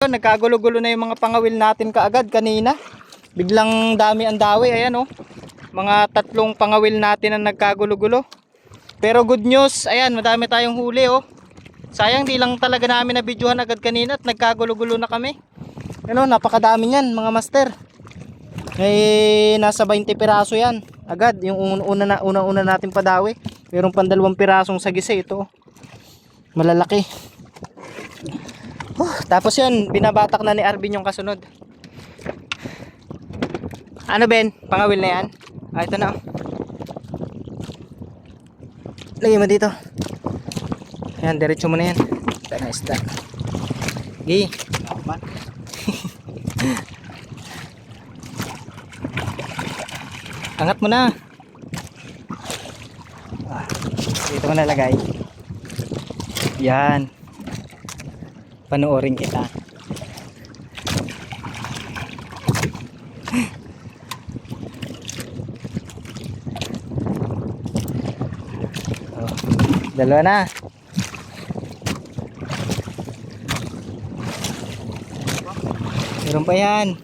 Nagkagulo-gulo na yung mga pangawil natin kaagad kanina. Biglang dami ang dawi. Ayan oh. Mga 3 pangawil natin ang nagkagulo-gulo. Pero good news, ayan, madami tayong huli oh. Sayang di lang talaga namin na videohan agad kanina at nagkagulo-gulo na kami. Ano, napakadami niyan mga master. Nasa 20 piraso yan. Agad yung una natin padawi. Mayroon pang 2 pirasong sagise ito. Malalaki. Tapos yun, binabatak na ni Arvin yung kasunod. Ano Ben? Pangawil na yan? Ito na. Lagay mo dito. Ayan, diretso mo na yan. Ito na isda. Okay. Angat mo na. Dito mo nalagay. Yan. Panoorin kita. Dalawa na. Meron pa yan.